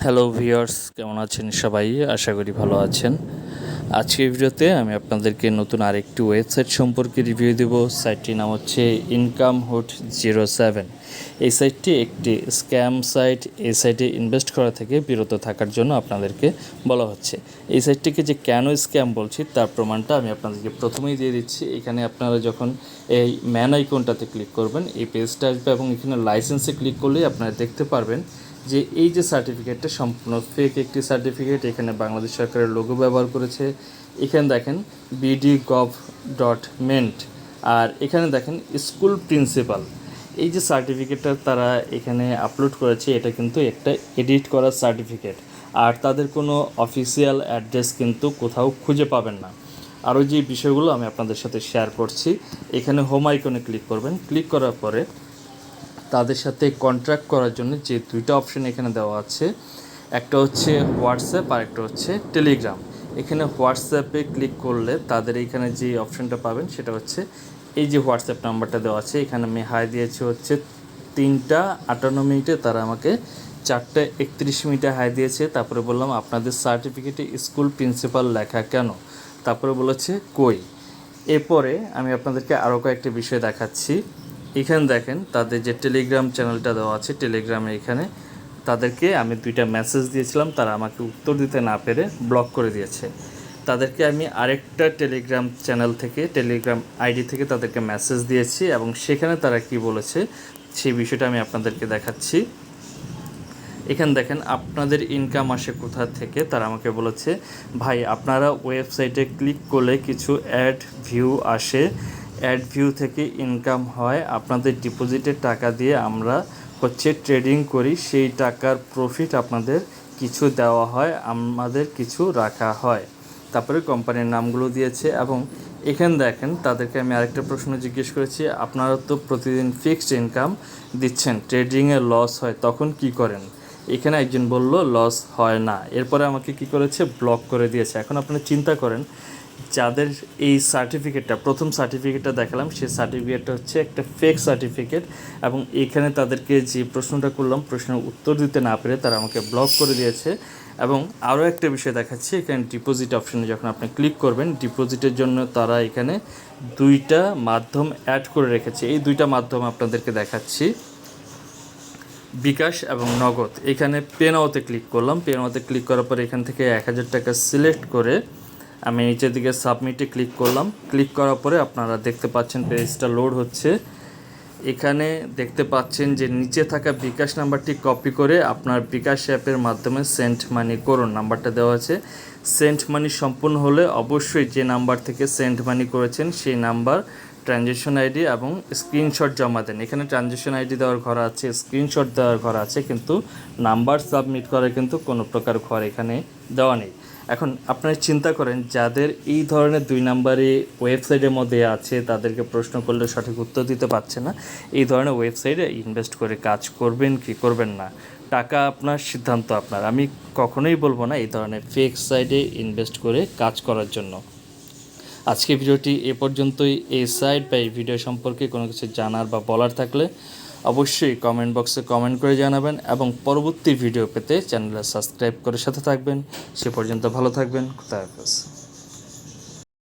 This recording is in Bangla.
হ্যালো ভিউয়ার্স, কেমন আছেন সবাই? আশা করি ভালো আছেন। আজকের ভিডিওতে আমি আপনাদেরকে নতুন আরেকটি ওয়েবসাইট সম্পর্কে রিভিউ দেব। সাইটটির নাম হচ্ছে Income-07। এই সাইটটি একটি স্ক্যাম সাইট। এই সাইটে ইনভেস্ট করা থেকে বিরত থাকার জন্য আপনাদেরকে বলা হচ্ছে। এই সাইটটিকে যে কেন স্ক্যাম বলছি তার প্রমাণটা আমি আপনাদেরকে প্রথমেই দিয়ে দিচ্ছি। এখানে আপনারা যখন এই ম্যান আইকনটাতে ক্লিক করবেন, এই পেজটা আসবে এবং এখানে লাইসেন্সে ক্লিক করলেই আপনারা দেখতে পারবেন যে এই যে সার্টিফিকেটটা সম্পূর্ণ ফেক একটি সার্টিফিকেট। এখানে বাংলাদেশ সরকারের লোগো ব্যবহার করেছে। এখানে দেখেন bdgov.mint, আর এখানে দেখেন স্কুল প্রিন্সিপাল। এই যে সার্টিফিকেটটা তারা এখানে আপলোড করেছে, এটা কিন্তু একটা এডিট করা সার্টিফিকেট, আর তাদের কোনো অফিসিয়াল অ্যাড্রেস কিন্তু কোথাও খুঁজে পাবেন না। আরও যে বিষয়গুলো আমি আপনাদের সাথে শেয়ার করছি, এখানে হোম আইকনে ক্লিক করবেন। ক্লিক করার পরে তাদের সাথে কন্ট্রাক্ট করার জন্য যে দুইটা অপশন এখানে দেওয়া আছে, একটা হচ্ছে হোয়াটসঅ্যাপ আর একটা হচ্ছে টেলিগ্রাম। এখানে হোয়াটসঅ্যাপে ক্লিক করলে তাদের এইখানে যে অপশনটা পাবেন সেটা হচ্ছে এই যে হোয়াটসঅ্যাপ নাম্বারটা দেওয়া আছে। এখানে আমি হাই দিয়েছি হচ্ছে 3টা 58 মিনিটে, তারা আমাকে 4টা 31 মিনিটে হাই দিয়েছে। তারপরে বললাম আপনাদের সার্টিফিকেটে স্কুল প্রিন্সিপাল লেখা কেন, তারপরে বলেছে কই। এরপরে আমি আপনাদেরকে আরও কয়েকটা বিষয় দেখাচ্ছি। এখানে দেখেন তাদের যে টেলিগ্রাম চ্যানেলটা দেওয়া আছে, টেলিগ্রামে এখানে তাদেরকে আমি 2টা মেসেজ দিয়েছিলাম, তারা আমাকে উত্তর দিতে না পেরে ব্লক করে দিয়েছে। তাদেরকে আমি আরেকটা টেলিগ্রাম চ্যানেল থেকে, টেলিগ্রাম আইডি থেকে তাদেরকে মেসেজ দিয়েছি এবং সেখানে তারা কি বলেছে সেই বিষয়টা আমি আপনাদেরকে দেখাচ্ছি। এখানে দেখেন আপনাদের ইনকাম আসে কোথা থেকে। তারা আমাকে বলেছে, ভাই আপনারা ওয়েবসাইটে ক্লিক করলে কিছু অ্যাড ভিউ আসে, অ্যাড ভিউ থেকে ইনকাম হয়, আপনাদের ডিপোজিটের টাকা দিয়ে আমরা ট্রেডিং করি, সেই টাকার প্রফিট আপনাদের কিছু দেওয়া হয়, আমাদের কিছু রাখা হয়। তারপরে কোম্পানির নামগুলো দিয়েছে এবং এখানে দেখেন তাদেরকে আমি আরেকটা প্রশ্ন জিজ্ঞেস করেছি, আপনারা তো প্রতিদিন ফিক্সড ইনকাম দিচ্ছেন, ট্রেডিংয়ে লস হয় তখন কি করেন? এখানে একজন বলল লস হয় না। এরপরে আমাকে কি করেছে, ব্লক করে দিয়েছে। এখন আপনারা চিন্তা করেন, যাদের এই সার্টিফিকেটটা, প্রথম সার্টিফিকেটটা দেখালাম, সেই সার্টিফিকেটটা হচ্ছে একটা ফেক সার্টিফিকেট এবং এখানে তাদেরকে যে প্রশ্নটা করলাম, প্রশ্নের উত্তর দিতে না পেরে তারা আমাকে ব্লক করে দিয়েছে। এবং আরও একটা বিষয় দেখাচ্ছি, এখানে ডিপোজিট অপশানে যখন আপনি ক্লিক করবেন, ডিপোজিটের জন্য তারা এখানে 2টা মাধ্যম অ্যাড করে রেখেছে। এই 2টা মাধ্যম আপনাদেরকে দেখাচ্ছি, বিকাশ এবং নগদ। এখানে পেনাওতে ক্লিক করলাম। পেনাওতে ক্লিক করার পরে এখান থেকে 1000 টাকা সিলেক্ট করে আমি নিচের দিকে সাবমিটে ক্লিক করলাম। ক্লিক করার পরে আপনারা দেখতে পাচ্ছেন পেজটা লোড হচ্ছে। এখানে দেখতে পাচ্ছেন যে নিচে থাকা বিকাশ নাম্বারটি কপি করে আপনার বিকাশ অ্যাপের মাধ্যমে সেন্ড মানি করুন। নাম্বারটা দেওয়া আছে। সেন্ড মানি সম্পূর্ণ হলে অবশ্যই যে নাম্বার থেকে সেন্ড মানি করেছেন সেই নাম্বার, ট্রানজ্যাকশন আইডি এবং স্ক্রিনশট জমা দেন। এখানে ট্রানজ্যাকশন আইডি দেওয়ার ঘর আছে, স্ক্রিনশট দেওয়ার ঘর আছে, কিন্তু নাম্বার সাবমিট করার কিন্তু কোনো প্রকার ঘর এখানে দেওয়া নেই। এখন আপনারা চিন্তা করেন, যাদের এই ধরনের 2 নাম্বারে ওয়েবসাইটের মধ্যে আছে, তাদেরকে প্রশ্ন করলে সঠিক উত্তর দিতে পারছে না, এই ধরনের ওয়েবসাইটে ইনভেস্ট করে কাজ করবেন কি করবেন না, টাকা আপনার, সিদ্ধান্ত আপনার। আমি কখনোই বলবো না এই ধরনের ফেক সাইটে ইনভেস্ট করে কাজ করার জন্য। আজকে ভিডিওটি এ পর্যন্তই। এই সাইট বা এই ভিডিও সম্পর্কে কোনো কিছু জানার বা বলার থাকলে অবশ্যই কমেন্ট বক্সে কমেন্ট করে জানাবেন এবং পরবর্তী ভিডিও পেতে চ্যানেলে সাবস্ক্রাইব করে সাথে থাকবেন। সে পর্যন্ত ভালো থাকবেন। খুদা হাফেজ।